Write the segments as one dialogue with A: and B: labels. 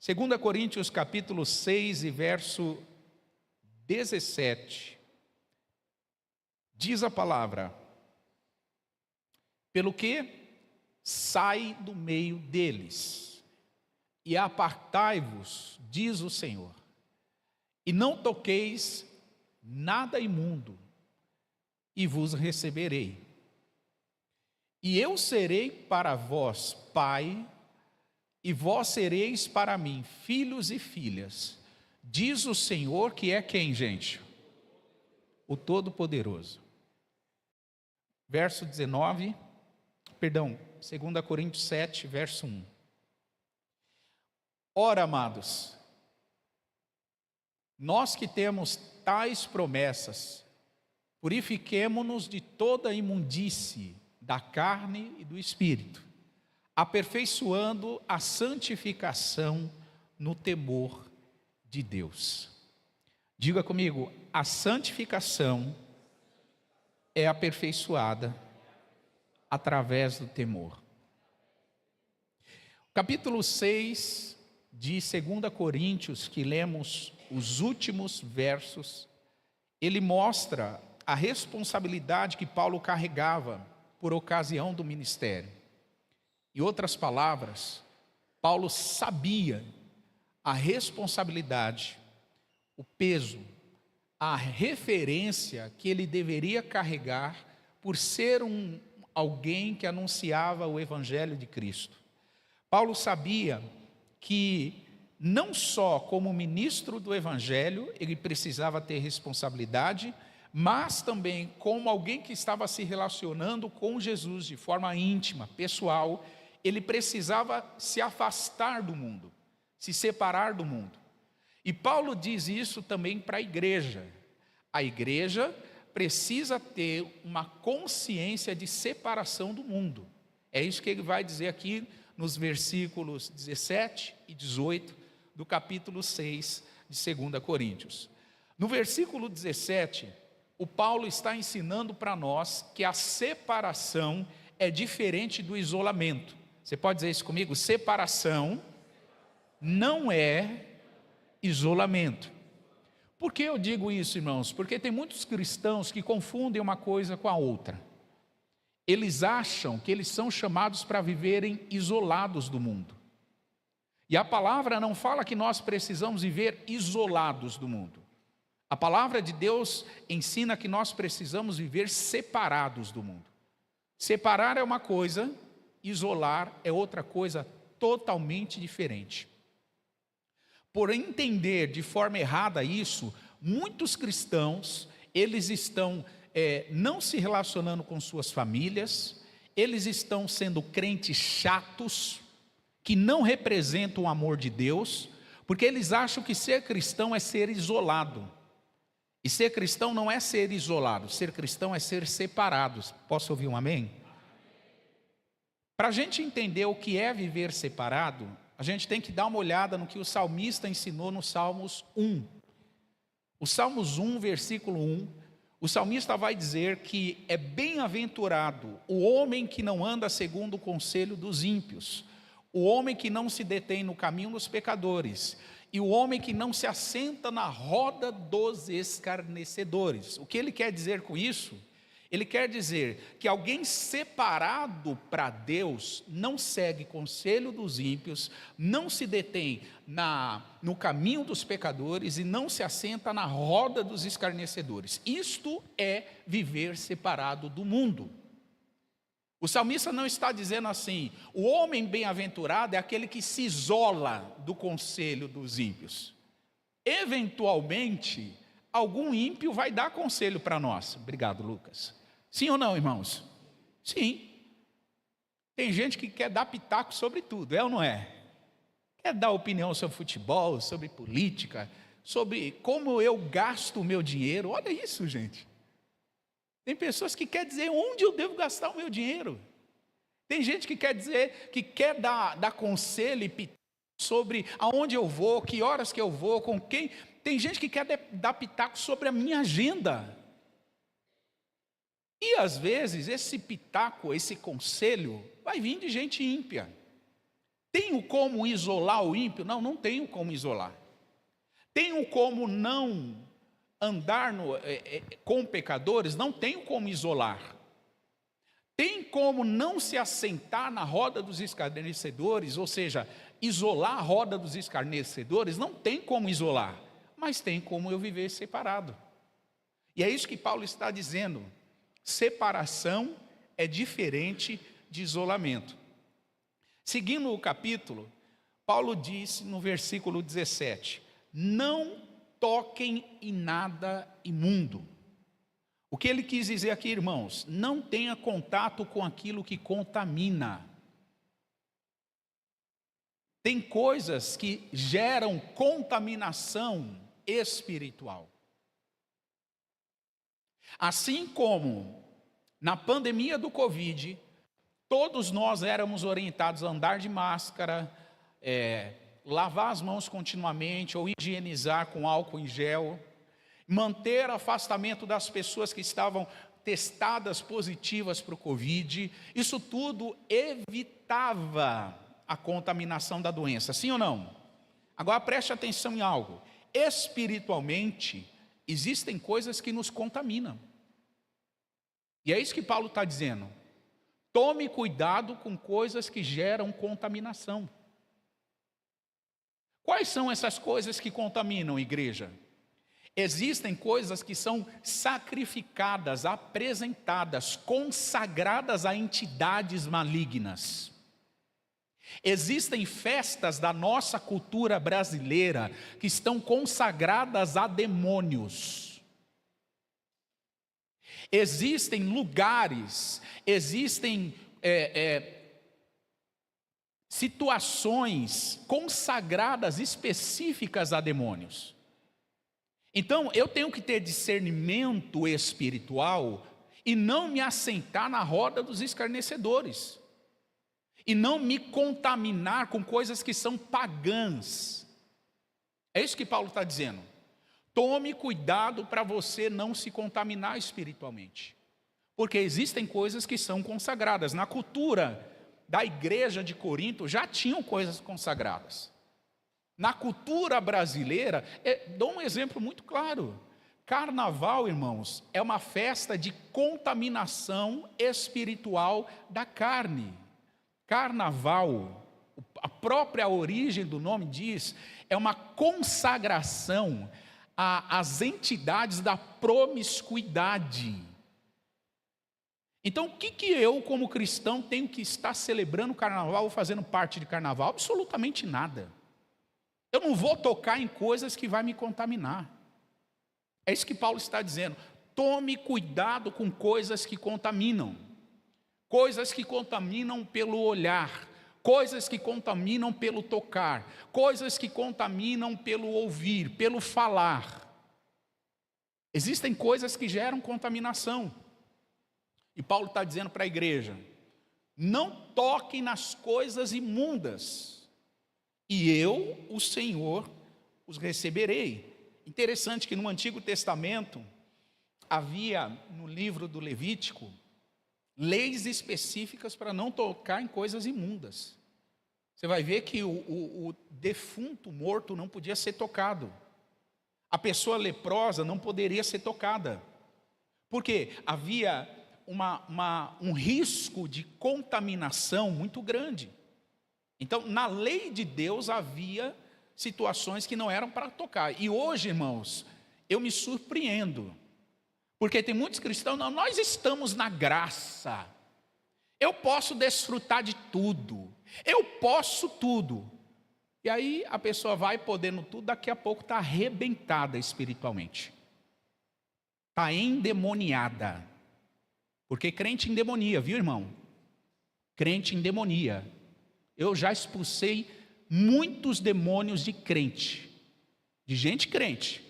A: 2 Coríntios capítulo 6 e verso 17, diz a palavra: pelo que sai do meio deles, e apartai-vos, diz o Senhor, e não toqueis nada imundo, e vos receberei. E eu serei para vós pai, e vós sereis para mim filhos e filhas, diz o Senhor, que é quem, gente? O Todo-Poderoso. Verso 19, 2 Coríntios 7, verso 1. Ora, amados, nós que temos tais promessas, purifiquemo-nos de toda imundície da carne e do espírito, aperfeiçoando a santificação no temor de Deus. Diga comigo, a santificação é aperfeiçoada através do temor. Capítulo 6 de 2 Coríntios, que lemos os últimos versos, ele mostra a responsabilidade que Paulo carregava por ocasião do ministério. Em outras palavras, Paulo sabia a responsabilidade, o peso, a referência que ele deveria carregar por ser alguém que anunciava o Evangelho de Cristo. Paulo sabia que não só como ministro do Evangelho ele precisava ter responsabilidade, mas também como alguém que estava se relacionando com Jesus de forma íntima, pessoal, ele precisava se afastar do mundo, se separar do mundo. E Paulo diz isso também para a igreja. A igreja precisa ter uma consciência de separação do mundo. É isso que ele vai dizer aqui nos versículos 17 e 18 do capítulo 6 de 2 Coríntios. No versículo 17, o Paulo está ensinando para nós que a separação é diferente do isolamento. Você pode dizer isso comigo? Separação não é isolamento. Por que eu digo isso, irmãos? Porque tem muitos cristãos que confundem uma coisa com a outra. Eles acham que eles são chamados para viverem isolados do mundo. E a palavra não fala que nós precisamos viver isolados do mundo. A palavra de Deus ensina que nós precisamos viver separados do mundo. Separar é uma coisa, isolar é outra coisa totalmente diferente. Por entender de forma errada isso, muitos cristãos, eles estão não se relacionando com suas famílias, eles estão sendo crentes chatos, que não representam o amor de Deus, porque eles acham que ser cristão é ser isolado. E ser cristão não é ser isolado, ser cristão é ser separados. Posso ouvir um amém? Para a gente entender o que é viver separado, a gente tem que dar uma olhada no que o salmista ensinou no Salmos 1. O Salmos 1, versículo 1, o salmista vai dizer que é bem-aventurado o homem que não anda segundo o conselho dos ímpios, o homem que não se detém no caminho dos pecadores, e o homem que não se assenta na roda dos escarnecedores. O que ele quer dizer com isso? Ele quer dizer que alguém separado para Deus não segue conselho dos ímpios, não se detém no caminho dos pecadores e não se assenta na roda dos escarnecedores. Isto é viver separado do mundo. O salmista não está dizendo assim, o homem bem-aventurado é aquele que se isola do conselho dos ímpios. Eventualmente, algum ímpio vai dar conselho para nós. Obrigado, Lucas. Sim ou não, irmãos? Sim. Tem gente que quer dar pitaco sobre tudo, é ou não é? Quer dar opinião sobre futebol, sobre política, sobre como eu gasto o meu dinheiro. Olha isso, gente. Tem pessoas que querem dizer onde eu devo gastar o meu dinheiro. Tem gente que quer dizer, que quer dar conselho e pitaco sobre aonde eu vou, que horas que eu vou, com quem. Tem gente que quer dar pitaco sobre a minha agenda. E às vezes esse pitaco, esse conselho, vai vir de gente ímpia. Tenho como isolar o ímpio? Não, não tenho como isolar. Tenho como não andar com pecadores? Não tenho como isolar. Tem como não se assentar na roda dos escarnecedores, ou seja, isolar a roda dos escarnecedores? Não tem como isolar, mas tem como eu viver separado. E é isso que Paulo está dizendo. Separação é diferente de isolamento. Seguindo o capítulo, Paulo disse no versículo 17: não toquem em nada imundo. O que ele quis dizer aqui, irmãos? Não tenha contato com aquilo que contamina. Tem coisas que geram contaminação espiritual. Assim como na pandemia do Covid, todos nós éramos orientados a andar de máscara, lavar as mãos continuamente ou higienizar com álcool em gel, manter afastamento das pessoas que estavam testadas positivas para o Covid. Isso tudo evitava a contaminação da doença, sim ou não? Agora preste atenção em algo. Espiritualmente, existem coisas que nos contaminam. E é isso que Paulo está dizendo. Tome cuidado com coisas que geram contaminação. Quais são essas coisas que contaminam, igreja? Existem coisas que são sacrificadas, apresentadas, consagradas a entidades malignas. Existem festas da nossa cultura brasileira que estão consagradas a demônios. Existem lugares, existem situações consagradas específicas a demônios. Então, eu tenho que ter discernimento espiritual e não me assentar na roda dos escarnecedores. E não me contaminar com coisas que são pagãs. É isso que Paulo está dizendo. Tome cuidado para você não se contaminar espiritualmente. Porque existem coisas que são consagradas. Na cultura da igreja de Corinto já tinham coisas consagradas. Na cultura brasileira, dou um exemplo muito claro. Carnaval, irmãos, é uma festa de contaminação espiritual da carne. Carnaval, a própria origem do nome diz, é uma consagração às entidades da promiscuidade. Então, o que eu, como cristão, tenho que estar celebrando o carnaval ou fazendo parte de carnaval? Absolutamente nada. Eu não vou tocar em coisas que vai me contaminar. É isso que Paulo está dizendo. Tome cuidado com coisas que contaminam. Coisas que contaminam pelo olhar. Coisas que contaminam pelo tocar. Coisas que contaminam pelo ouvir, pelo falar. Existem coisas que geram contaminação. E Paulo está dizendo para a igreja: não toquem nas coisas imundas. E eu, o Senhor, os receberei. Interessante que no Antigo Testamento, havia no livro do Levítico, leis específicas para não tocar em coisas imundas. Você vai ver que o defunto morto não podia ser tocado. A pessoa leprosa não poderia ser tocada. Porque havia um risco de contaminação muito grande. Então, na lei de Deus havia situações que não eram para tocar. E hoje, irmãos, eu me surpreendo. Porque tem muitos cristãos, não, nós estamos na graça. Eu posso desfrutar de tudo. Eu posso tudo. E aí a pessoa vai podendo tudo, daqui a pouco está arrebentada espiritualmente. Está endemoniada. Porque crente endemonia, viu, irmão? Crente endemonia. Eu já expulsei muitos demônios de crente, de gente crente.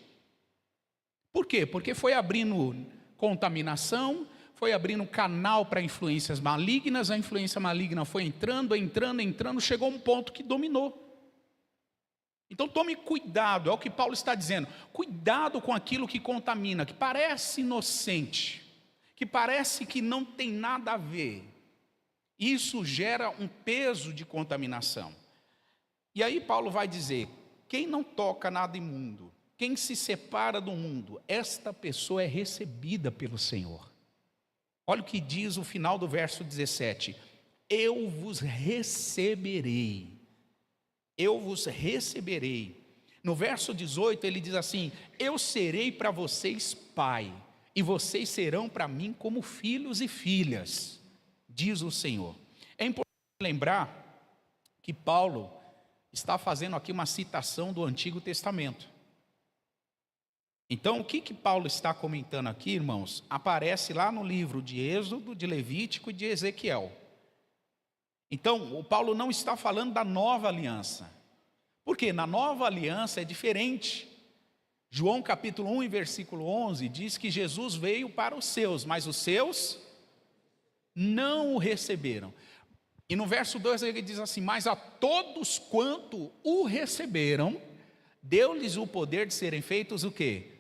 A: Por quê? Porque foi abrindo contaminação, foi abrindo canal para influências malignas, a influência maligna foi entrando, chegou a um ponto que dominou. Então tome cuidado, é o que Paulo está dizendo. Cuidado com aquilo que contamina, que parece inocente, que parece que não tem nada a ver. Isso gera um peso de contaminação. E aí Paulo vai dizer: quem não toca nada imundo, quem se separa do mundo, esta pessoa é recebida pelo Senhor. Olha o que diz o final do verso 17: eu vos receberei. Eu vos receberei. No verso 18 ele diz assim: eu serei para vocês pai, e vocês serão para mim como filhos e filhas, diz o Senhor. É importante lembrar que Paulo está fazendo aqui uma citação do Antigo Testamento. Então, o que Paulo está comentando aqui, irmãos, aparece lá no livro de Êxodo, de Levítico e de Ezequiel. Então, o Paulo não está falando da nova aliança, porque na nova aliança é diferente. João capítulo 1 e versículo 11 diz que Jesus veio para os seus, mas os seus não o receberam. E no verso 2 ele diz assim: mas a todos quanto o receberam, deu-lhes o poder de serem feitos o quê?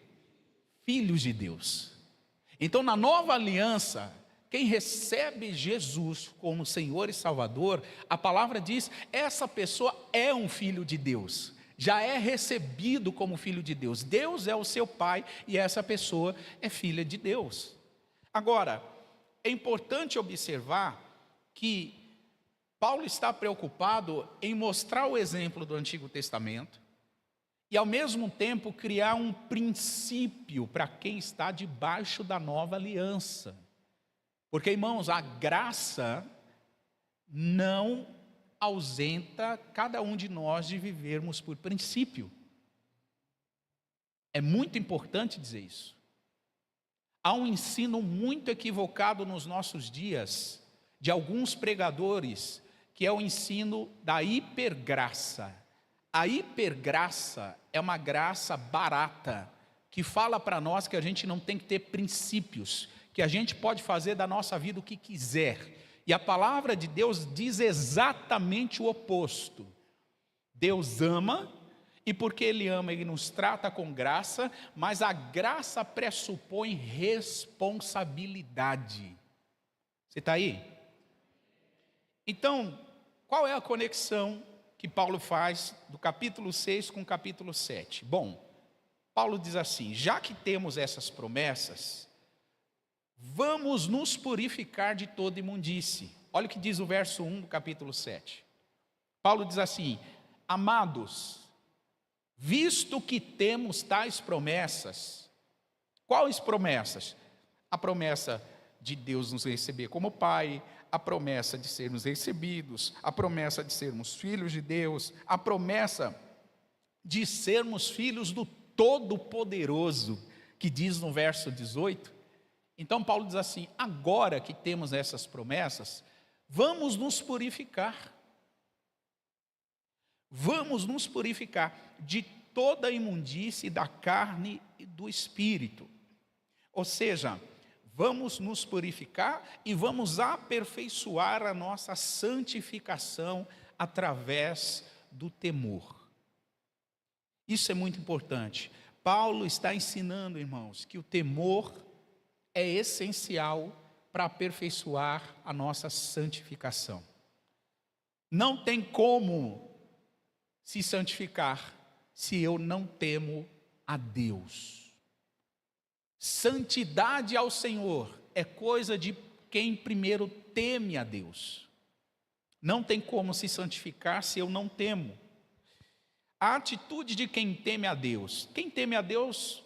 A: Filhos de Deus. Então na nova aliança, quem recebe Jesus como Senhor e Salvador, a palavra diz, essa pessoa é um filho de Deus, já é recebido como filho de Deus. Deus é o seu pai e essa pessoa é filha de Deus. Agora, é importante observar que Paulo está preocupado em mostrar o exemplo do Antigo Testamento e ao mesmo tempo criar um princípio para quem está debaixo da nova aliança. Porque, irmãos, a graça não ausenta cada um de nós de vivermos por princípio. É muito importante dizer isso. Há um ensino muito equivocado nos nossos dias, de alguns pregadores, que é o ensino da hipergraça. A hipergraça é uma graça barata, que fala para nós que a gente não tem que ter princípios, que a gente pode fazer da nossa vida o que quiser. E a palavra de Deus diz exatamente o oposto. Deus ama, e porque Ele ama, Ele nos trata com graça, mas a graça pressupõe responsabilidade. Você está aí? Então, qual é a conexão que Paulo faz do capítulo 6 com o capítulo 7? Bom, Paulo diz assim: já que temos essas promessas, vamos nos purificar de toda imundície. Olha o que diz o verso 1 do capítulo 7. Paulo diz assim: amados, visto que temos tais promessas. Quais promessas? A promessa de Deus nos receber como Pai, a promessa de sermos recebidos, a promessa de sermos filhos de Deus, a promessa de sermos filhos do Todo-Poderoso, que diz no verso 18. Então Paulo diz assim: agora que temos essas promessas, vamos nos purificar. Vamos nos purificar de toda a imundície da carne e do espírito. Ou seja, vamos nos purificar e vamos aperfeiçoar a nossa santificação através do temor. Isso é muito importante. Paulo está ensinando, irmãos, que o temor é essencial para aperfeiçoar a nossa santificação. Não tem como se santificar se eu não temo a Deus. Santidade ao Senhor é coisa de quem primeiro teme a Deus. Não tem como se santificar se eu não temo. A atitude de quem teme a Deus. Quem teme a Deus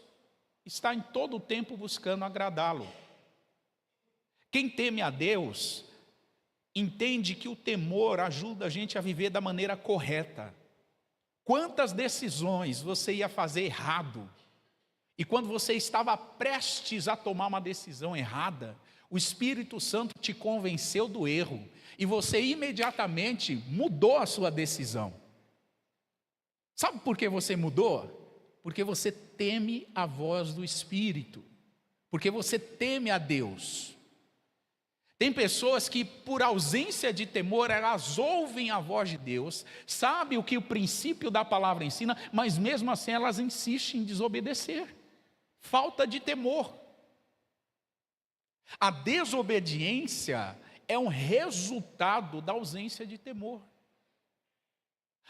A: está em todo o tempo buscando agradá-lo. Quem teme a Deus entende que o temor ajuda a gente a viver da maneira correta. Quantas decisões você ia fazer errado, e quando você estava prestes a tomar uma decisão errada, o Espírito Santo te convenceu do erro, e você imediatamente mudou a sua decisão. Sabe por que você mudou? Porque você teme a voz do Espírito, porque você teme a Deus. Tem pessoas que, por ausência de temor, elas ouvem a voz de Deus, sabem o que o princípio da palavra ensina, mas mesmo assim elas insistem em desobedecer. Falta de temor. A desobediência é um resultado da ausência de temor.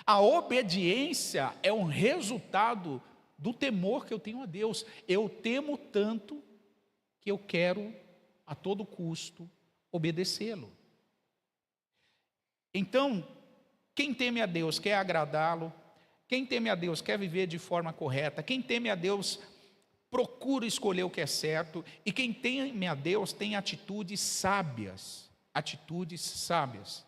A: A obediência é um resultado do temor que eu tenho a Deus. Eu temo tanto que eu quero, a todo custo, obedecê-lo. Então, quem teme a Deus quer agradá-lo. Quem teme a Deus quer viver de forma correta. Quem teme a Deus procura escolher o que é certo. E quem teme a Deus tem atitudes sábias. Atitudes sábias.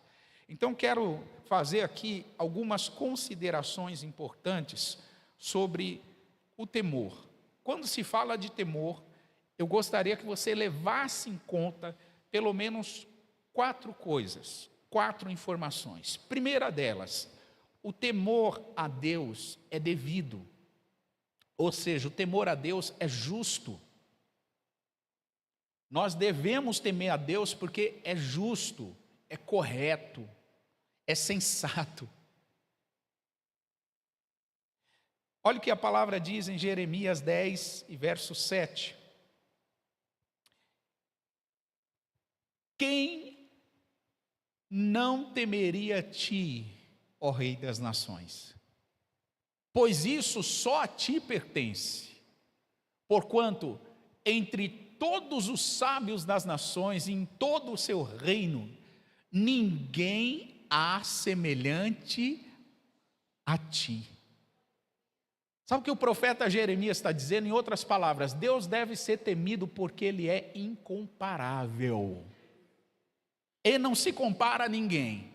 A: Então, quero fazer aqui algumas considerações importantes sobre o temor. Quando se fala de temor, eu gostaria que você levasse em conta pelo menos 4 coisas, 4 informações. Primeira delas, o temor a Deus é devido, ou seja, o temor a Deus é justo. Nós devemos temer a Deus porque é justo, é correto, é sensato. Olha o que a palavra diz em Jeremias 10 e verso 7. Quem não temeria a ti, ó Rei das Nações? Pois isso só a ti pertence. Porquanto, entre todos os sábios das nações, em todo o seu reino, ninguém há semelhante a ti. Sabe o que o profeta Jeremias está dizendo? Em outras palavras, Deus deve ser temido porque Ele é incomparável. Ele não se compara a ninguém.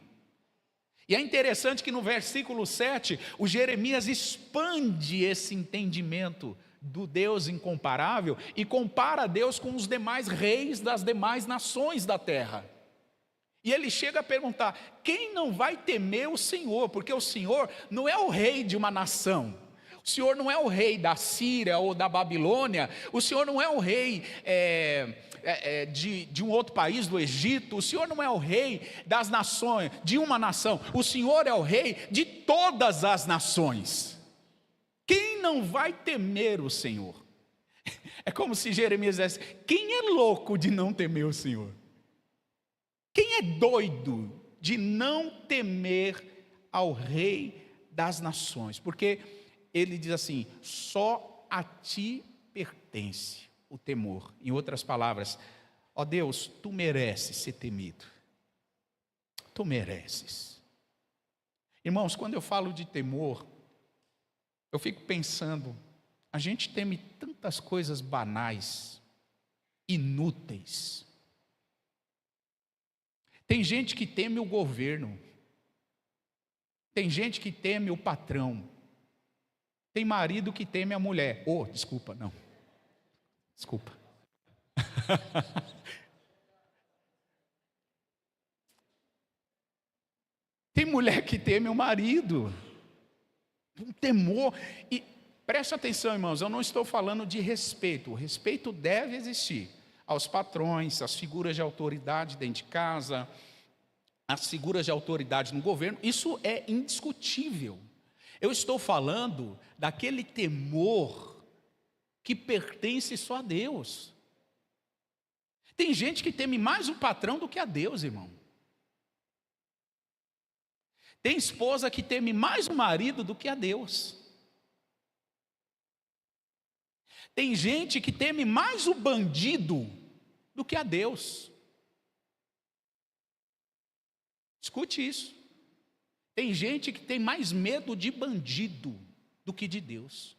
A: E é interessante que no versículo 7, o Jeremias expande esse entendimento do Deus incomparável e compara Deus com os demais reis das demais nações da terra. E ele chega a perguntar: quem não vai temer o Senhor? Porque o Senhor não é o rei de uma nação. O Senhor não é o rei da Síria ou da Babilônia. O Senhor não é o rei de um outro país, do Egito. O Senhor não é o rei das nações, de uma nação. O Senhor é o rei de todas as nações. Quem não vai temer o Senhor? É como se Jeremias dissesse: quem é louco de não temer o Senhor? Quem é doido de não temer ao Rei das Nações? Porque ele diz assim: só a ti pertence o temor. Em outras palavras, ó Deus, tu mereces ser temido. Tu mereces. Irmãos, quando eu falo de temor, eu fico pensando, a gente teme tantas coisas banais, inúteis. Tem gente que teme o governo. Tem gente que teme o patrão. Tem marido que teme a mulher. Desculpa, não. Desculpa. Tem mulher que teme o marido. Um temor. E preste atenção, irmãos, eu não estou falando de respeito. O respeito deve existir aos patrões, às figuras de autoridade dentro de casa, às figuras de autoridade no governo. Isso é indiscutível. Eu estou falando daquele temor que pertence só a Deus. Tem gente que teme mais o patrão do que a Deus, irmão. Tem esposa que teme mais o marido do que a Deus. Tem gente que teme mais o bandido do que a Deus. Escute isso. Tem gente que tem mais medo de bandido do que de Deus.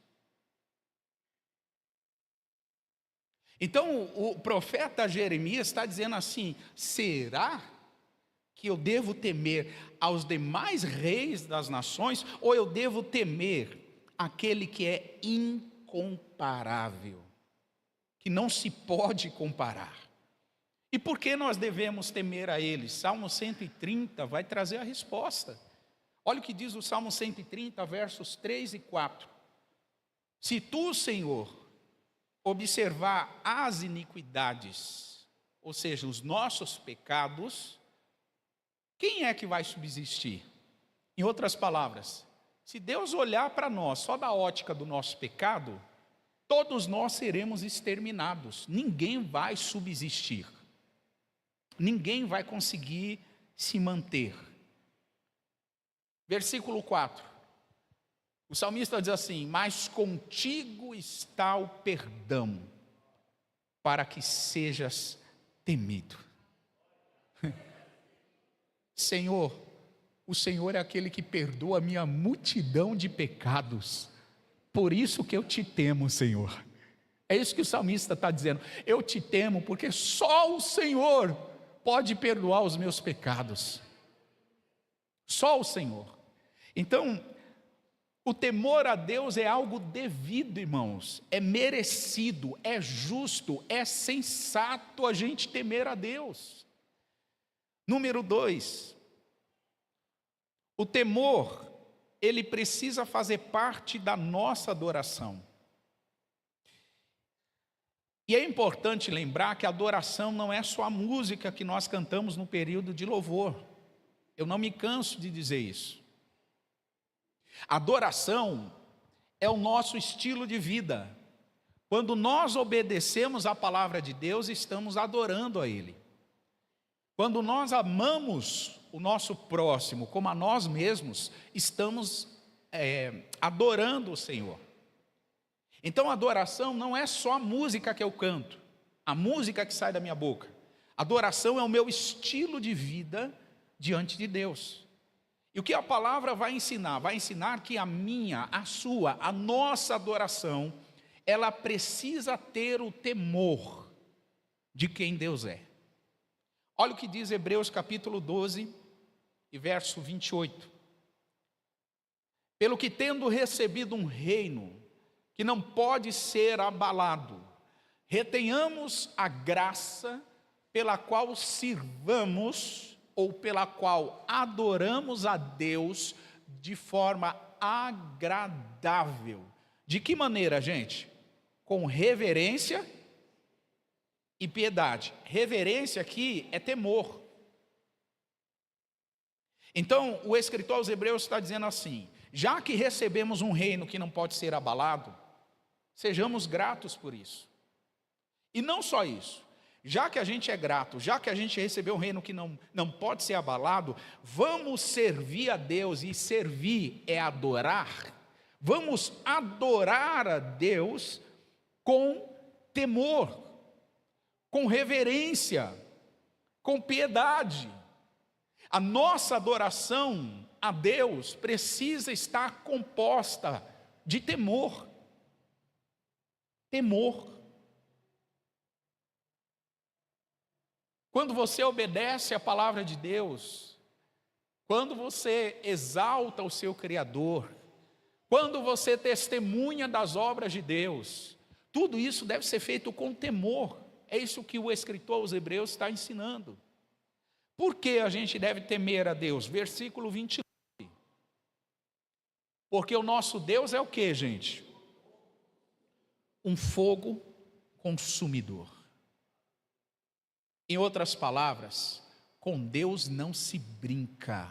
A: Então o profeta Jeremias está dizendo assim: será que eu devo temer aos demais reis das nações, ou eu devo temer aquele que é incomparável, que não se pode comparar? E por que nós devemos temer a ele? Salmo 130 vai trazer a resposta. Olha o que diz o Salmo 130, versos 3 e 4. Se tu, Senhor, observar as iniquidades, ou seja, os nossos pecados, quem é que vai subsistir? Em outras palavras, se Deus olhar para nós só da ótica do nosso pecado, todos nós seremos exterminados. Ninguém vai subsistir. Ninguém vai conseguir se manter. Versículo 4. O salmista diz assim: mas contigo está o perdão, para que sejas temido. Senhor, o Senhor é aquele que perdoa a minha multidão de pecados, por isso que eu te temo, Senhor. É isso que o salmista está dizendo. Eu te temo porque só o Senhor pode perdoar os meus pecados. Só o Senhor. Então, o temor a Deus é algo devido, irmãos. É merecido, é justo, é sensato a gente temer a Deus. Número 2. O temor, ele precisa fazer parte da nossa adoração. E é importante lembrar que a adoração não é só a música que nós cantamos no período de louvor. Eu não me canso de dizer isso. Adoração é o nosso estilo de vida. Quando nós obedecemos a palavra de Deus, estamos adorando a Ele. Quando nós amamos o nosso próximo como a nós mesmos, estamos adorando o Senhor. Então a adoração não é só a música que eu canto, a música que sai da minha boca. Adoração é o meu estilo de vida diante de Deus. E o que a palavra vai ensinar? Vai ensinar que a minha, a sua, a nossa adoração, ela precisa ter o temor de quem Deus é. Olha o que diz Hebreus capítulo 12 e verso 28. Pelo que tendo recebido um reino que não pode ser abalado, retenhamos a graça pela qual sirvamos ou pela qual adoramos a Deus de forma agradável. De que maneira, gente? Com reverência e piedade. Reverência aqui é temor. Então, o escritor aos Hebreus está dizendo assim: já que recebemos um reino que não pode ser abalado, sejamos gratos por isso. E não só isso, já que a gente é grato, já que a gente recebeu um reino que não pode ser abalado, vamos servir a Deus, e servir é adorar. Vamos adorar a Deus com temor, com reverência, com piedade. A nossa adoração a Deus precisa estar composta de temor. Temor. Quando você obedece à palavra de Deus, quando você exalta o seu Criador, quando você testemunha das obras de Deus, tudo isso deve ser feito com temor. É isso que o escritor aos Hebreus está ensinando. Por que a gente deve temer a Deus? Versículo 29. Porque o nosso Deus é o que, gente? Um fogo consumidor. Em outras palavras, com Deus não se brinca.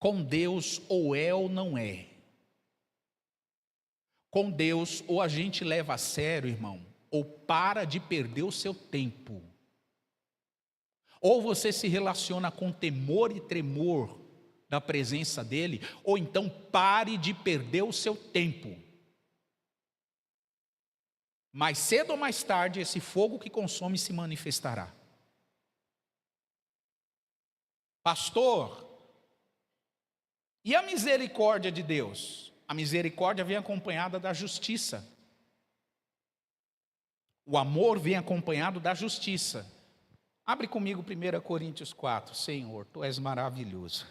A: Com Deus ou é ou não é. Com Deus ou a gente leva a sério, irmão, ou para de perder o seu tempo. Ou você se relaciona com temor e tremor da presença dele, ou então pare de perder o seu tempo. Mais cedo ou mais tarde, esse fogo que consome se manifestará. Pastor, e a misericórdia de Deus? A misericórdia vem acompanhada da justiça. O amor vem acompanhado da justiça. Abre comigo 1 Coríntios 4. Senhor, Tu és maravilhoso.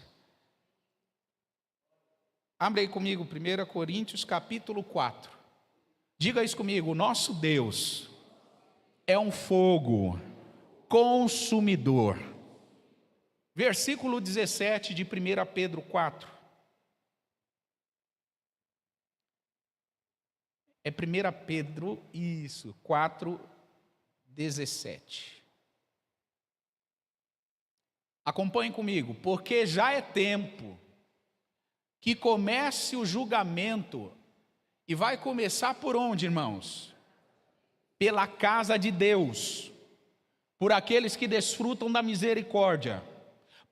A: Abre aí comigo 1 Coríntios capítulo 4. Diga isso comigo: o nosso Deus é um fogo consumidor. Versículo 17 de 1 Pedro 4. É 1 Pedro, 4, 17. Acompanhe comigo. Porque já é tempo que comece o julgamento. E vai começar por onde, irmãos? Pela casa de Deus. Por aqueles que desfrutam da misericórdia.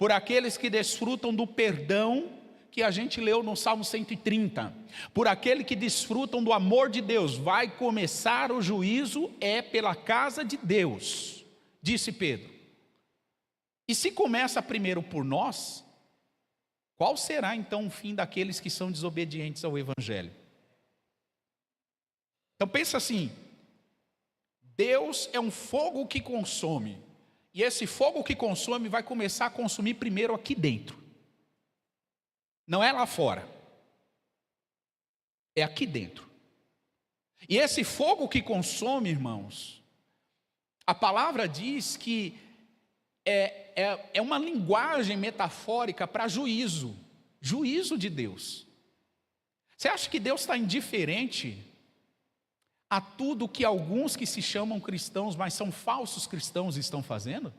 A: por aqueles que desfrutam do perdão que a gente leu no Salmo 130, por aquele que desfrutam do amor de Deus. Vai começar o juízo pela casa de Deus, disse Pedro. E se começa primeiro por nós, qual será então o fim daqueles que são desobedientes ao Evangelho? Então pensa assim, Deus é um fogo que consome, e esse fogo que consome vai começar a consumir primeiro aqui dentro. Não é lá fora, é aqui dentro. E esse fogo que consome, irmãos, a palavra diz que é uma linguagem metafórica para juízo de Deus. Você acha que Deus está indiferente a tudo que alguns que se chamam cristãos, mas são falsos cristãos, estão fazendo?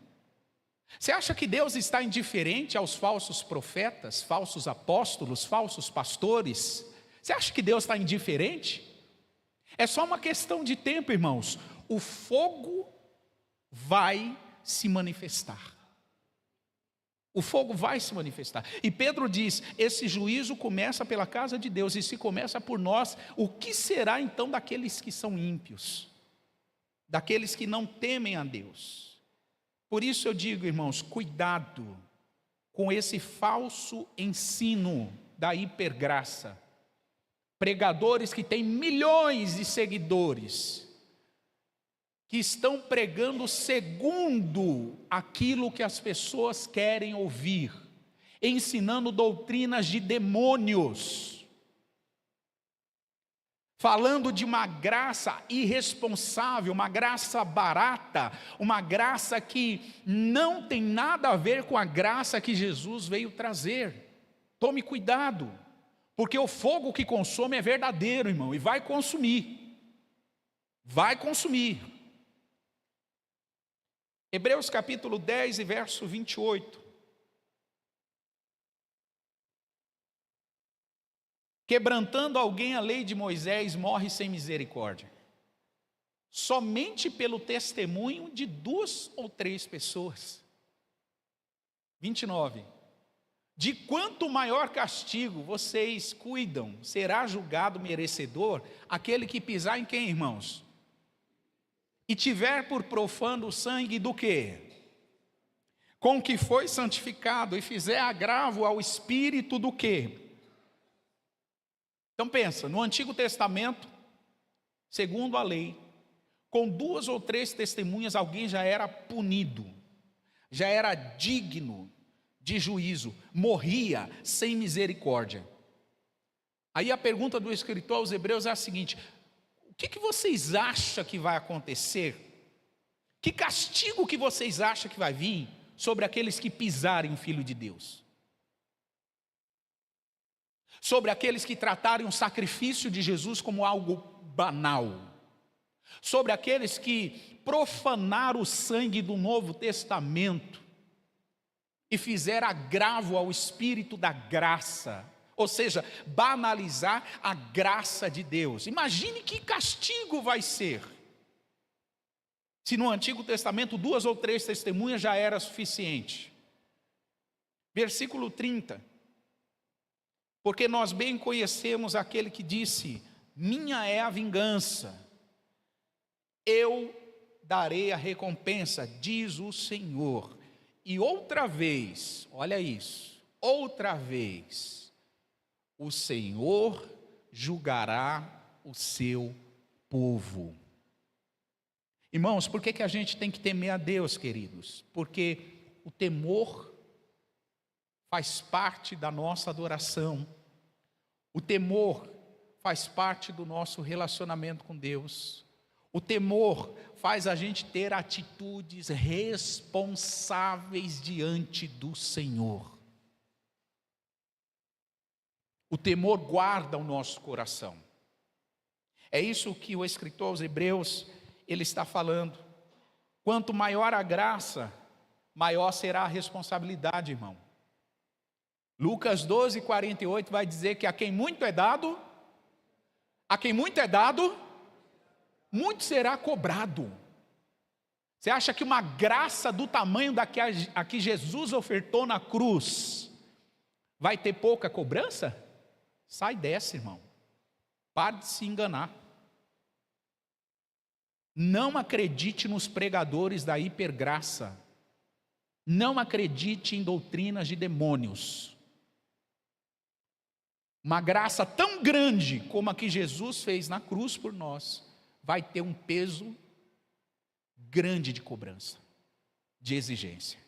A: Você acha que Deus está indiferente aos falsos profetas, falsos apóstolos, falsos pastores? Você acha que Deus está indiferente? É só uma questão de tempo, irmãos. O fogo vai se manifestar. O fogo vai se manifestar. E Pedro diz, esse juízo começa pela casa de Deus, e se começa por nós, o que será então daqueles que são ímpios? Daqueles que não temem a Deus? Por isso eu digo, irmãos, cuidado com esse falso ensino da hipergraça. Pregadores que têm milhões de seguidores, que estão pregando segundo aquilo que as pessoas querem ouvir, ensinando doutrinas de demônios, falando de uma graça irresponsável, uma graça barata, uma graça que não tem nada a ver com a graça que Jesus veio trazer. Tome cuidado, porque o fogo que consome é verdadeiro, irmão, e vai consumir. Vai consumir. Hebreus capítulo 10 e verso 28. Quebrantando alguém a lei de Moisés, morre sem misericórdia. Somente pelo testemunho de 2 ou 3 pessoas. 29. De quanto maior castigo vocês cuidam, será julgado merecedor aquele que pisar em quem, irmãos? E tiver por profano o sangue do quê? Com que foi santificado, e fizer agravo ao Espírito do quê? Então pensa, no Antigo Testamento, segundo a lei, com 2 ou 3 testemunhas alguém já era punido, já era digno de juízo, morria sem misericórdia. Aí a pergunta do escritor aos Hebreus é a seguinte: o que vocês acham que vai acontecer? Que castigo que vocês acham que vai vir sobre aqueles que pisarem o Filho de Deus? Sobre aqueles que tratarem o sacrifício de Jesus como algo banal, sobre aqueles que profanaram o sangue do Novo Testamento e fizeram agravo ao Espírito da graça, ou seja, banalizar a graça de Deus. Imagine que castigo vai ser, se no Antigo Testamento 2 ou 3 testemunhas já era suficiente. Versículo 30. Porque nós bem conhecemos aquele que disse, minha é a vingança, eu darei a recompensa, diz o Senhor. E outra vez, olha isso, outra vez, o Senhor julgará o seu povo. Irmãos, por que a gente tem que temer a Deus, queridos? Porque o temor faz parte da nossa adoração. O temor faz parte do nosso relacionamento com Deus. O temor faz a gente ter atitudes responsáveis diante do Senhor. O temor guarda o nosso coração. É isso que o escritor aos Hebreus, ele está falando. Quanto maior a graça, maior será a responsabilidade, irmão. Lucas 12, 48 vai dizer que a quem muito é dado, muito será cobrado. Você acha que uma graça do tamanho da que Jesus ofertou na cruz vai ter pouca cobrança? Sai dessa, irmão. Pare de se enganar. Não acredite nos pregadores da hipergraça. Não acredite em doutrinas de demônios. Uma graça tão grande como a que Jesus fez na cruz por nós, vai ter um peso grande de cobrança, de exigência.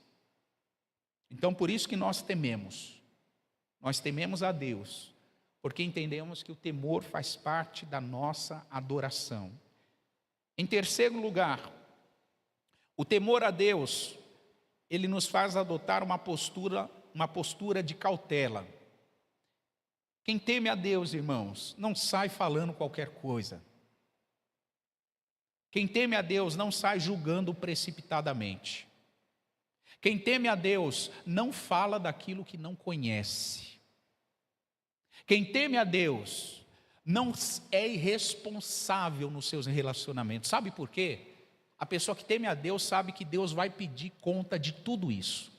A: Então, por isso que nós tememos a Deus, porque entendemos que o temor faz parte da nossa adoração. Em terceiro lugar, o temor a Deus, ele nos faz adotar uma postura de cautela. Quem teme a Deus, irmãos, não sai falando qualquer coisa. Quem teme a Deus não sai julgando precipitadamente. Quem teme a Deus não fala daquilo que não conhece. Quem teme a Deus não é irresponsável nos seus relacionamentos. Sabe por quê? A pessoa que teme a Deus sabe que Deus vai pedir conta de tudo isso.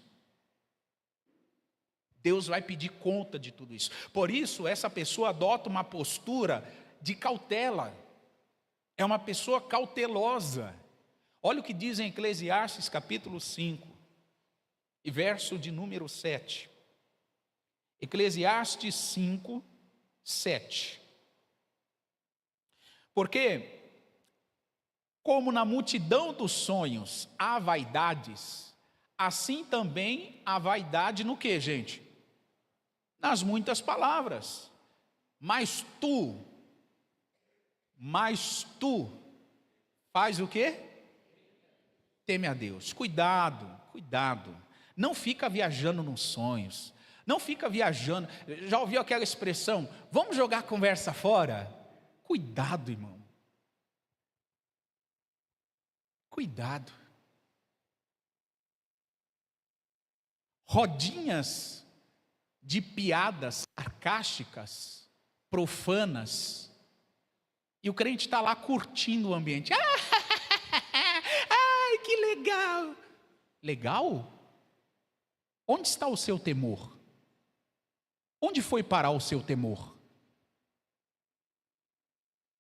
A: Deus vai pedir conta de tudo isso. Por isso, essa pessoa adota uma postura de cautela. É uma pessoa cautelosa. Olha o que diz em Eclesiastes capítulo 5, e verso de número 7. Eclesiastes 5, 7. Porque, como na multidão dos sonhos há vaidades, assim também há vaidade no que, gente? Nas muitas palavras. Mas tu faz o quê? Teme a Deus. Cuidado. Não fica viajando nos sonhos. Não fica viajando. Já ouviu aquela expressão? Vamos jogar a conversa fora? Cuidado, irmão. Cuidado. Rodinhas de piadas sarcásticas, profanas, e o crente está lá curtindo o ambiente. Ai, que legal. Legal? Onde está o seu temor? Onde foi parar o seu temor?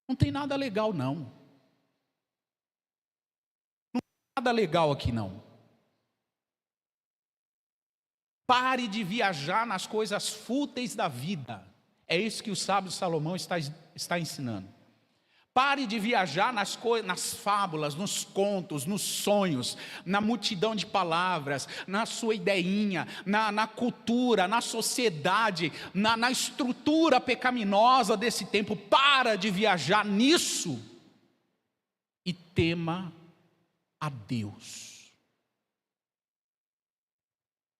A: Não tem nada legal, não. Não tem nada legal aqui, não. Pare de viajar nas coisas fúteis da vida. É isso que o sábio Salomão está ensinando. Pare de viajar nas fábulas, nos contos, nos sonhos, na multidão de palavras, na sua ideinha, na cultura, na sociedade, na estrutura pecaminosa desse tempo. Para de viajar nisso e tema a Deus.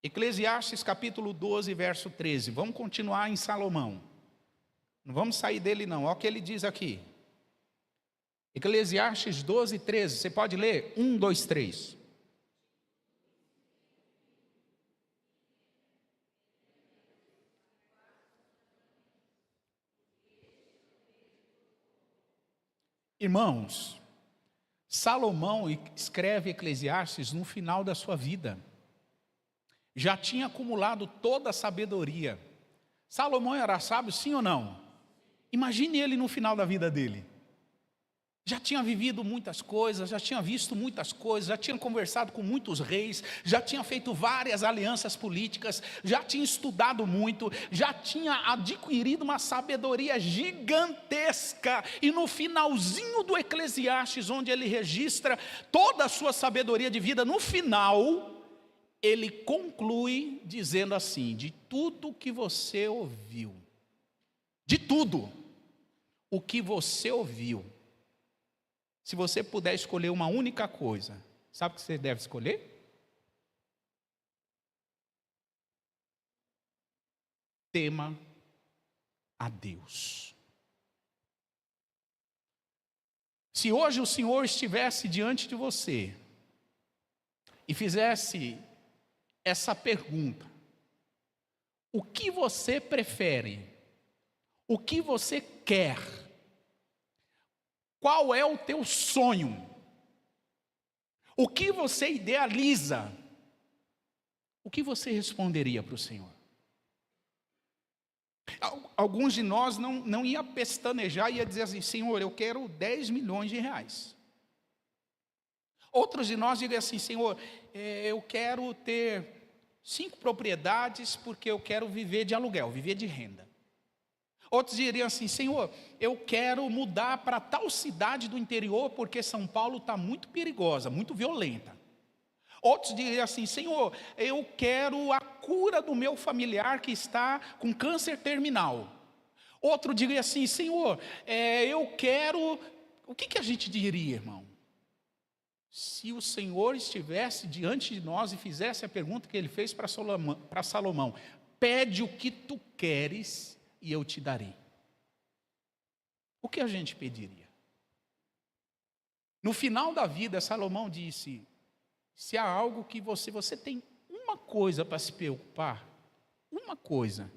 A: Eclesiastes capítulo 12, verso 13. Vamos continuar em Salomão. Não vamos sair dele não. Olha o que ele diz aqui. Eclesiastes 12, 13. Você pode ler? 1, 2, 3. Irmãos, Salomão escreve Eclesiastes no final da sua vida. Já tinha acumulado toda a sabedoria. Salomão era sábio, sim ou não? Imagine ele no final da vida dele. Já tinha vivido muitas coisas, já tinha visto muitas coisas, já tinha conversado com muitos reis, já tinha feito várias alianças políticas, já tinha estudado muito, já tinha adquirido uma sabedoria gigantesca. E no finalzinho do Eclesiastes, onde ele registra toda a sua sabedoria de vida, no final ele conclui dizendo assim: de tudo que você ouviu, de tudo o que você ouviu, se você puder escolher uma única coisa, sabe o que você deve escolher? Tema a Deus. Se hoje o Senhor estivesse diante de você e fizesse essa pergunta: o que você prefere? O que você quer? Qual é o teu sonho? O que você idealiza? O que você responderia para o Senhor? Alguns de nós não ia pestanejar e ia dizer assim: Senhor, eu quero 10 milhões de reais. Outros de nós diriam assim: Senhor, eu quero ter 5 propriedades porque eu quero viver de aluguel, viver de renda. Outros diriam assim: Senhor, eu quero mudar para tal cidade do interior porque São Paulo está muito perigosa, muito violenta. Outros diriam assim: Senhor, eu quero a cura do meu familiar que está com câncer terminal. Outro diria assim: Senhor, eu quero... O que a gente diria, irmão? Se o Senhor estivesse diante de nós e fizesse a pergunta que ele fez para Salomão: pede o que tu queres e eu te darei. O que a gente pediria? No final da vida, Salomão disse: se há algo que você tem uma coisa para se preocupar, uma coisa,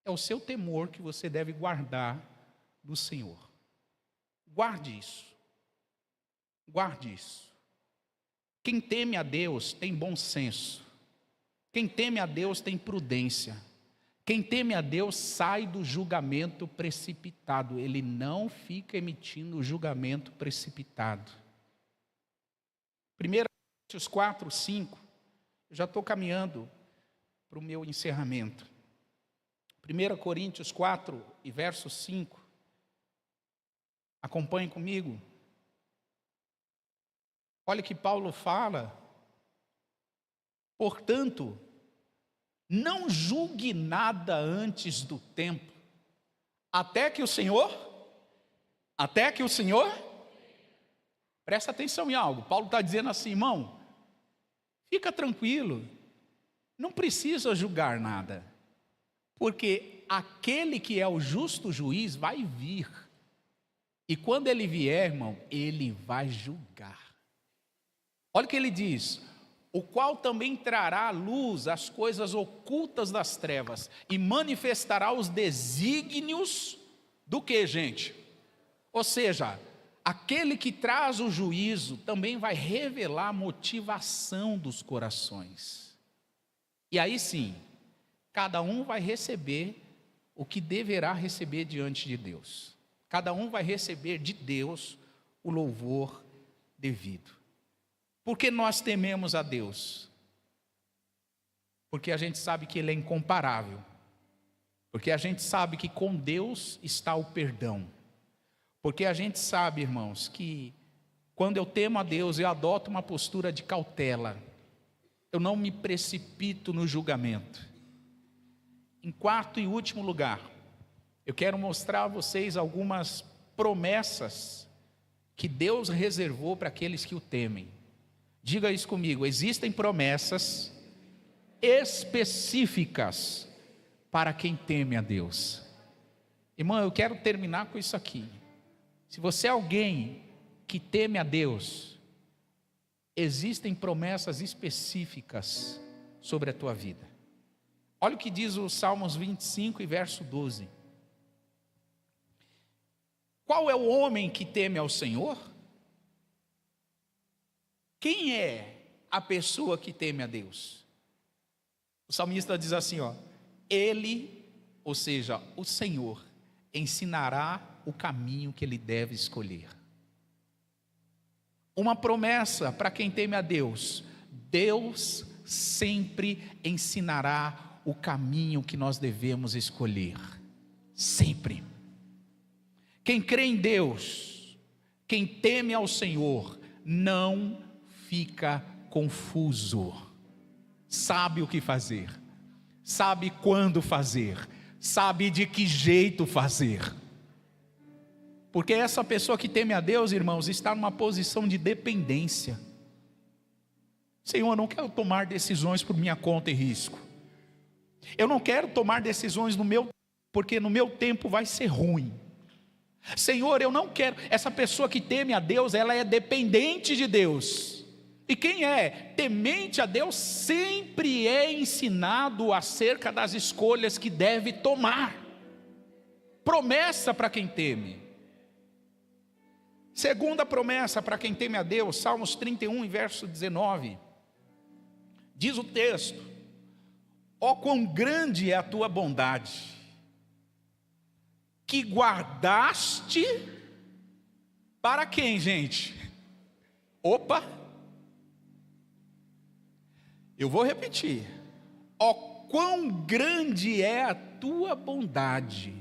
A: é o seu temor que você deve guardar do Senhor. Guarde isso. Guarde isso. Quem teme a Deus tem bom senso. Quem teme a Deus tem prudência. Quem teme a Deus sai do julgamento precipitado. Ele não fica emitindo julgamento precipitado. 1 Coríntios 4, 5. Eu já estou caminhando para o meu encerramento. 1 Coríntios 4 e verso 5. Acompanhe comigo. Olha o que Paulo fala: portanto, não julgue nada antes do tempo, até que o Senhor, presta atenção em algo. Paulo está dizendo assim: irmão, fica tranquilo, não precisa julgar nada, porque aquele que é o justo juiz vai vir, e quando ele vier, irmão, ele vai julgar. Olha o que ele diz: o qual também trará à luz as coisas ocultas das trevas e manifestará os desígnios do que, gente? Ou seja, aquele que traz o juízo também vai revelar a motivação dos corações. E aí sim, cada um vai receber o que deverá receber diante de Deus. Cada um vai receber de Deus o louvor devido. Por que nós tememos a Deus? Porque a gente sabe que Ele é incomparável. Porque a gente sabe que com Deus está o perdão. Porque a gente sabe, irmãos, que quando eu temo a Deus, eu adoto uma postura de cautela. Eu não me precipito no julgamento. Em quarto e último lugar, eu quero mostrar a vocês algumas promessas que Deus reservou para aqueles que o temem. Diga isso comigo: existem promessas específicas para quem teme a Deus. Irmão, eu quero terminar com isso aqui. Se você é alguém que teme a Deus, existem promessas específicas sobre a tua vida. Olha o que diz o Salmos 25 e verso 12. Qual é o homem que teme ao Senhor? Quem é a pessoa que teme a Deus? O salmista diz assim, Ele, ou seja, o Senhor, ensinará o caminho que ele deve escolher. Uma promessa para quem teme a Deus: Deus sempre ensinará o caminho que nós devemos escolher. Sempre. Quem crê em Deus, quem teme ao Senhor, não fica confuso, sabe o que fazer, sabe quando fazer, sabe de que jeito fazer, porque essa pessoa que teme a Deus, irmãos, está numa posição de dependência. Senhor, eu não quero tomar decisões por minha conta e risco, eu não quero tomar decisões porque no meu tempo vai ser ruim. Senhor, eu não quero. Essa pessoa que teme a Deus, ela é dependente de Deus. E quem é temente a Deus sempre é ensinado acerca das escolhas que deve tomar. Promessa para quem teme. Segunda promessa para quem teme a Deus, Salmos 31, verso 19. Diz o texto: ó quão grande é a tua bondade, que guardaste para quem, gente? Opa! Eu vou repetir. Ó quão grande é a tua bondade,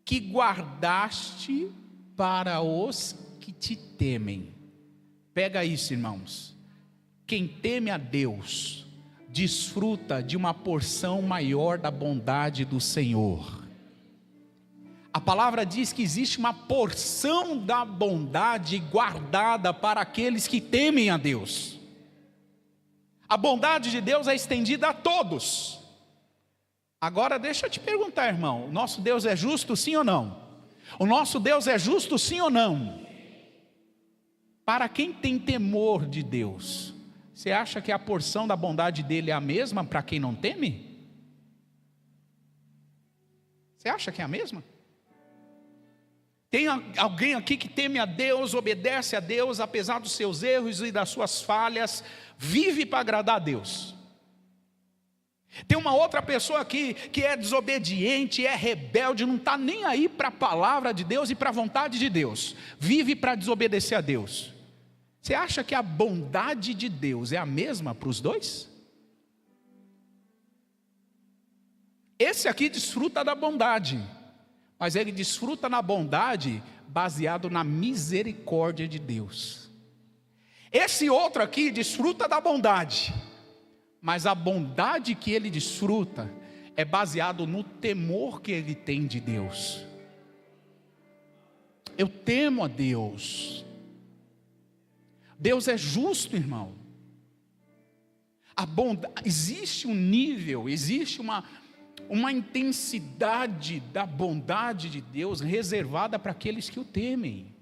A: que guardaste para os que te temem. Pega isso, irmãos. Quem teme a Deus desfruta de uma porção maior da bondade do Senhor. A palavra diz que existe uma porção da bondade guardada para aqueles que temem a Deus. A bondade de Deus é estendida a todos. Agora deixa eu te perguntar, irmão, o nosso Deus é justo, sim ou não? O nosso Deus é justo, sim ou não? Para quem tem temor de Deus, você acha que a porção da bondade dele é a mesma para quem não teme? Você acha que é a mesma? Tem alguém aqui que teme a Deus, obedece a Deus, apesar dos seus erros e das suas falhas, vive para agradar a Deus? Tem uma outra pessoa aqui que é desobediente, é rebelde, não está nem aí para a palavra de Deus e para a vontade de Deus, vive para desobedecer a Deus. Você acha que a bondade de Deus é a mesma para os dois? Esse aqui desfruta da bondade, mas ele desfruta na bondade baseado na misericórdia de Deus. Esse outro aqui desfruta da bondade, mas a bondade que ele desfruta é baseado no temor que ele tem de Deus. Eu temo a Deus. Deus é justo, irmão. A bondade, existe um nível, existe uma intensidade da bondade de Deus reservada para aqueles que o temem.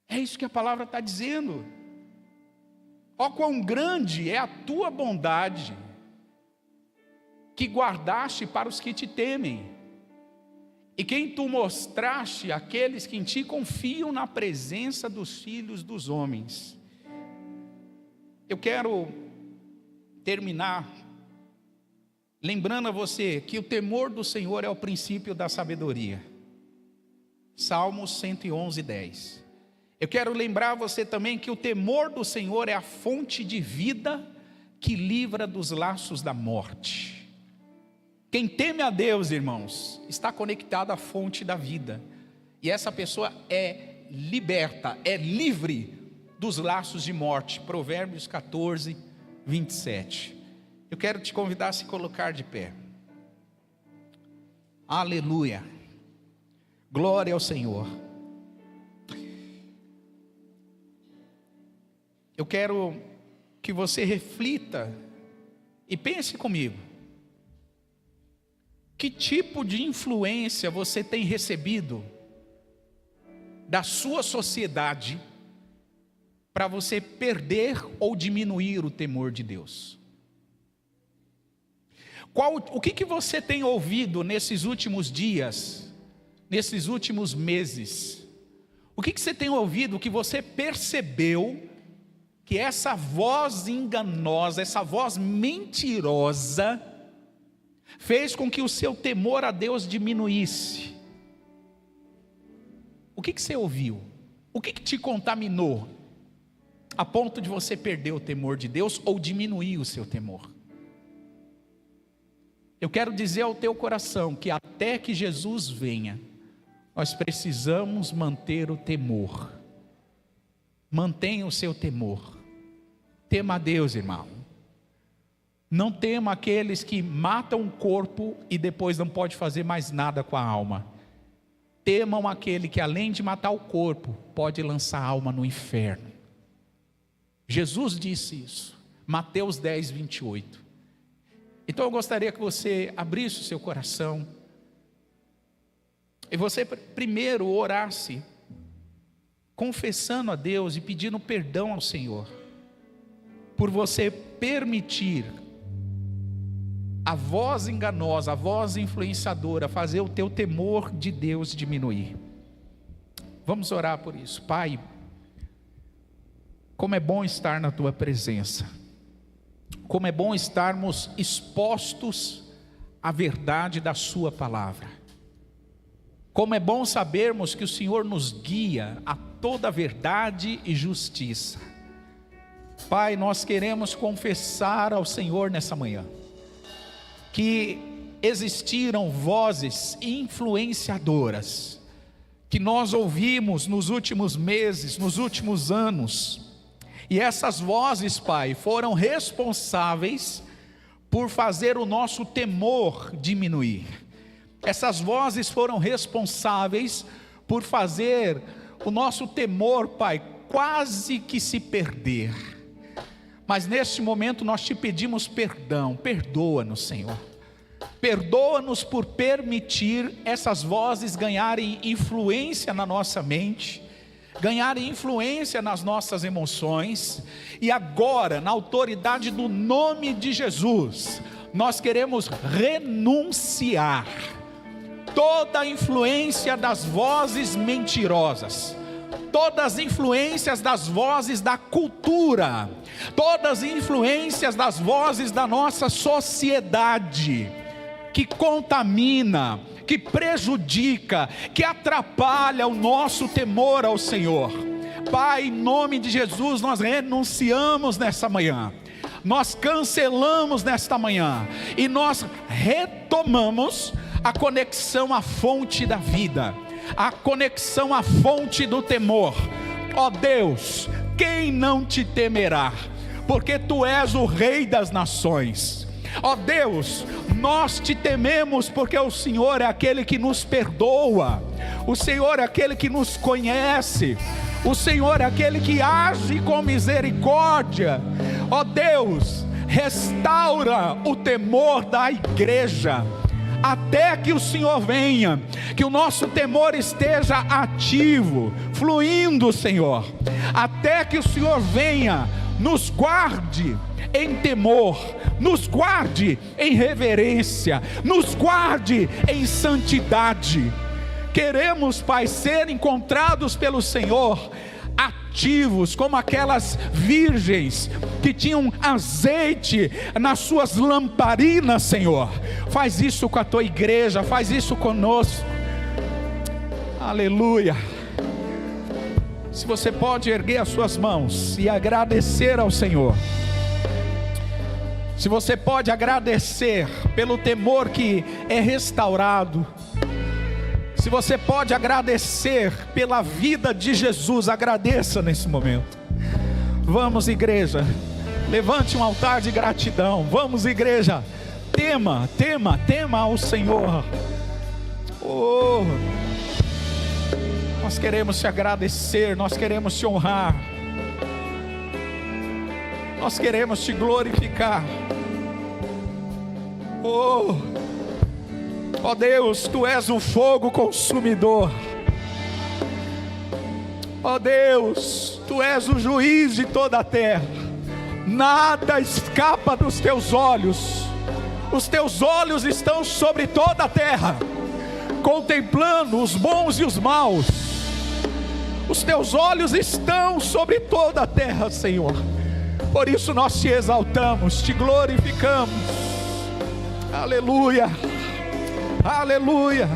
A: É isso que a palavra está dizendo. Ó quão grande é a tua bondade, que guardaste para os que te temem, e quem tu mostraste àqueles que em ti confiam na presença dos filhos dos homens. Eu quero terminar lembrando a você que o temor do Senhor é o princípio da sabedoria. Salmos 111, 10. Eu quero lembrar a você também que o temor do Senhor é a fonte de vida que livra dos laços da morte. Quem teme a Deus, irmãos, está conectado à fonte da vida. E essa pessoa é liberta, é livre dos laços de morte. Provérbios 14, 27. Eu quero te convidar a se colocar de pé. Aleluia. Glória ao Senhor. Eu quero que você reflita e pense comigo. Que tipo de influência você tem recebido da sua sociedade para você perder ou diminuir o temor de Deus? O que você tem ouvido nesses últimos dias, nesses últimos meses? O que você tem ouvido que você percebeu que essa voz enganosa, essa voz mentirosa, fez com que o seu temor a Deus diminuísse? O que você ouviu? O que te contaminou a ponto de você perder o temor de Deus ou diminuir o seu temor? Eu quero dizer ao teu coração que até que Jesus venha, nós precisamos manter o temor. Mantenha o seu temor. Tema a Deus, irmão. Não tema aqueles que matam o corpo e depois não pode fazer mais nada com a alma. Temam aquele que além de matar o corpo, pode lançar a alma no inferno. Jesus disse isso. Mateus 10, 28. Então eu gostaria que você abrisse o seu coração e você primeiro orasse, confessando a Deus e pedindo perdão ao Senhor, por você permitir a voz enganosa, a voz influenciadora, fazer o teu temor de Deus diminuir. Vamos orar por isso. Pai, como é bom estar na Tua presença, como é bom estarmos expostos à verdade da Sua palavra, como é bom sabermos que o Senhor nos guia a toda a verdade e justiça. Pai, nós queremos confessar ao Senhor nessa manhã, que existiram vozes influenciadoras, que nós ouvimos nos últimos meses, nos últimos anos, e essas vozes, Pai, foram responsáveis por fazer o nosso temor diminuir. Essas vozes foram responsáveis por fazer o nosso temor, Pai, quase que se perder. Mas neste momento nós te pedimos perdão, perdoa-nos, Senhor. Perdoa-nos por permitir essas vozes ganharem influência na nossa mente, ganharem influência nas nossas emoções, e agora, na autoridade do nome de Jesus, nós queremos renunciar toda a influência das vozes mentirosas, todas as influências das vozes da cultura, todas as influências das vozes da nossa sociedade, que contamina, que prejudica, que atrapalha o nosso temor ao Senhor. Pai, em nome de Jesus, nós renunciamos nessa manhã, nós cancelamos nesta manhã, e nós retomamos a conexão à fonte da vida, a conexão à fonte do temor. Ó Deus, quem não te temerá? Porque tu és o Rei das nações. Ó Deus, nós te tememos porque o Senhor é aquele que nos perdoa, o Senhor é aquele que nos conhece, o Senhor é aquele que age com misericórdia. Ó Deus, restaura o temor da igreja, até que o Senhor venha, que o nosso temor esteja ativo, fluindo, Senhor, até que o Senhor venha, nos guarde em temor, nos guarde em reverência, nos guarde em santidade. Queremos, Pai, ser encontrados pelo Senhor ativos, como aquelas virgens que tinham azeite nas suas lamparinas, Senhor. Faz isso com a tua igreja, faz isso conosco. Aleluia. Se você pode erguer as suas mãos e agradecer ao Senhor, se você pode agradecer pelo temor que é restaurado, se você pode agradecer pela vida de Jesus, agradeça nesse momento. Vamos, igreja, levante um altar de gratidão. Vamos, igreja, tema ao Senhor. Oh, nós queremos te agradecer, nós queremos te honrar, nós queremos te glorificar. Ó Deus, tu és um fogo consumidor. Ó Deus, tu és o juiz de toda a terra. Nada escapa dos teus olhos. Os teus olhos estão sobre toda a terra, contemplando os bons e os maus. Os teus olhos estão sobre toda a terra, Senhor. Por isso nós te exaltamos, te glorificamos. Aleluia. Aleluia.